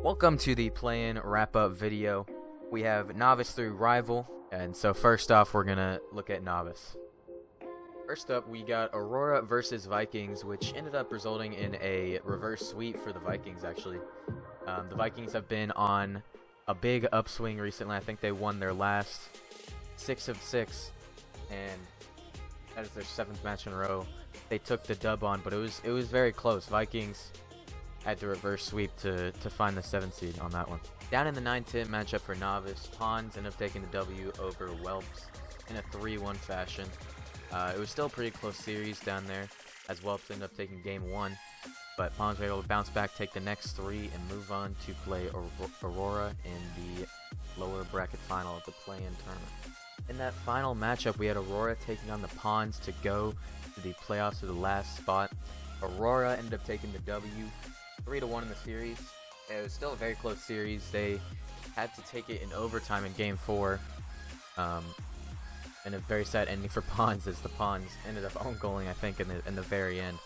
Welcome to the play-in wrap-up video. We have Novice through Rival, and so first off we're gonna look at Novice. First up we got Aurora versus Vikings, which ended up resulting in a reverse sweep for the Vikings actually. The Vikings have been on a big upswing recently. I think they won their last 6 of 6, and that is their 7th match in a row. They took the dub on, but it was very close. Vikings had to reverse sweep to find the 7th seed on that one. Down in the 9-10 matchup for Novice, Pawns ended up taking the W over Whelps in a 3-1 fashion. It was still a pretty close series down there, as Whelps ended up taking game 1, but Pawns were able to bounce back, take the next 3, and move on to play Aurora in the lower bracket final of the play-in tournament. In that final matchup, we had Aurora taking on the Pawns to go to the playoffs to the last spot. Aurora ended up taking the W, 3-1 in the series. It was still a very close series. They had to take it in overtime in game 4. And a very sad ending for Pawns, as the Pawns ended up own goaling, I think, in the very end.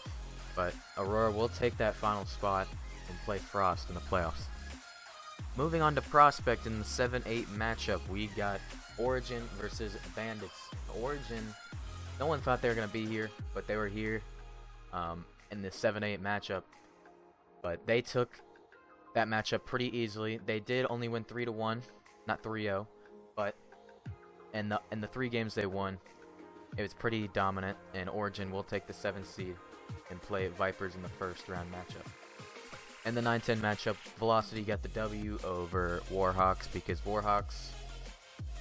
But Aurora will take that final spot and play Frost in the playoffs. Moving on to Prospect in the 7-8 matchup, we got Origin versus Bandits. Origin, no one thought they were going to be here, but they were here in the 7-8 matchup. But they took that matchup pretty easily. They did only win 3-1, not 3-0, but in the 3 games they won, it was pretty dominant, and Origin will take the 7th seed and play Vipers in the first round matchup. In the 9-10 matchup, Velocity got the W over Warhawks because Warhawks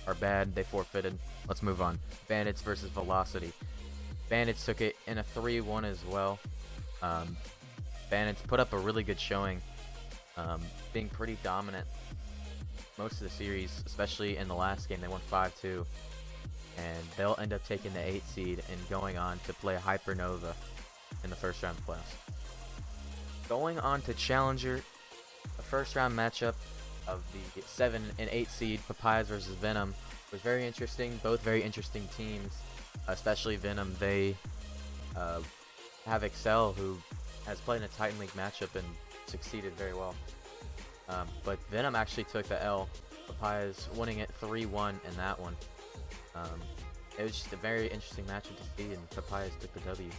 are bad. They forfeited. Let's move on. Bandits versus Velocity. Bandits took it in a 3-1 as well. Bandits put up a really good showing, being pretty dominant most of the series, especially in the last game. They won 5-2, and they'll end up taking the 8th seed and going on to play Hypernova in the first round playoffs. Going on to Challenger, the first round matchup of the 7 and 8 seed Papayas versus Venom was very interesting. Both very interesting teams, especially Venom. They have Excel, who has played in a Titan League matchup and succeeded very well. But Venom actually took the L. Papayas winning it 3-1 in that one. It was just a very interesting matchup to see, and Papayas took the W.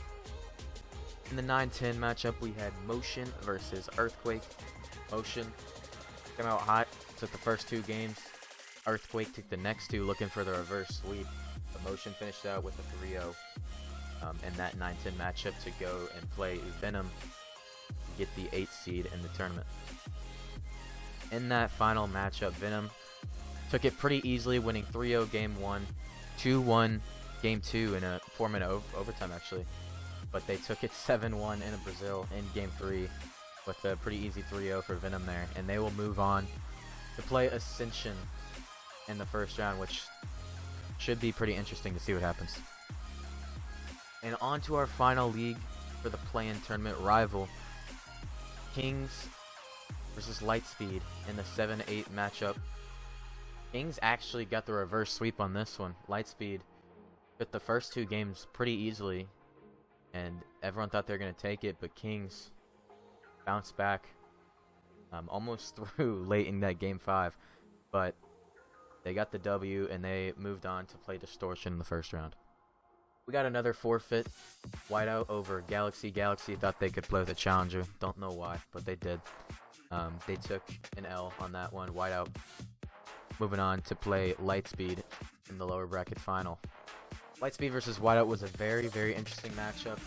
In the 9-10 matchup, we had Motion versus Earthquake. Motion came out hot, took the first 2 games. Earthquake took the next 2, looking for the reverse sweep. But Motion finished out with a 3-0 in that 9-10 matchup to go and play Venom to get the 8th seed in the tournament. In that final matchup, Venom took it pretty easily, winning 3-0 game 1, 2-1 game 2 in a 4-minute overtime actually. But they took it 7-1 in Brazil in game 3 with a pretty easy 3-0 for Venom there, and they will move on to play Ascension in the first round, which should be pretty interesting to see what happens. And on to our final league for the play-in tournament, Rival. Kings versus Lightspeed in the 7-8 matchup. Kings actually got the reverse sweep on this one. Lightspeed took the first 2 games pretty easily, and everyone thought they were going to take it, but Kings bounced back almost through late in that game 5. But they got the W, and they moved on to play Distortion in the first round. We got another forfeit. Whiteout over Galaxy. Galaxy thought they could play with a Challenger. Don't know why, but they did. They took an L on that one. Whiteout moving on to play Lightspeed in the lower bracket final. Lightspeed versus Whiteout was a very, very interesting matchup.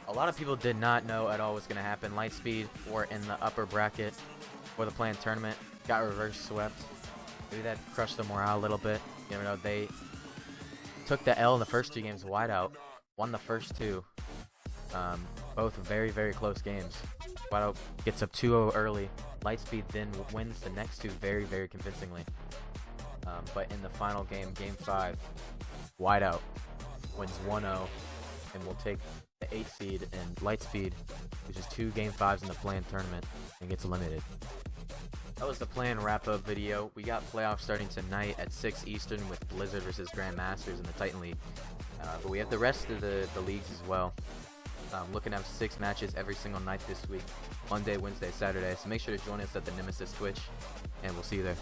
A lot of people did not know at all what was going to happen. Lightspeed were in the upper bracket for the play-in tournament. Got reverse swept. Maybe that crushed the morale a little bit. You know, they took the L in the first 2 games. Whiteout won the first 2. Both very, very close games. Whiteout gets up 2-0 early. Lightspeed then wins the next 2 very, very convincingly. But in the final game, game 5, Whiteout wins 1-0 and will take the 8th seed, and Lightspeed, which is 2 game 5s in the play-in tournament, and gets eliminated. That was the play-in wrap-up video. We got playoffs starting tonight at 6 Eastern with Blizzard versus Grandmasters in the Titan League. But we have the rest of the leagues as well. Looking to have 6 matches every single night this week, Monday, Wednesday, Saturday. So make sure to join us at the Nemesis Twitch, and we'll see you there.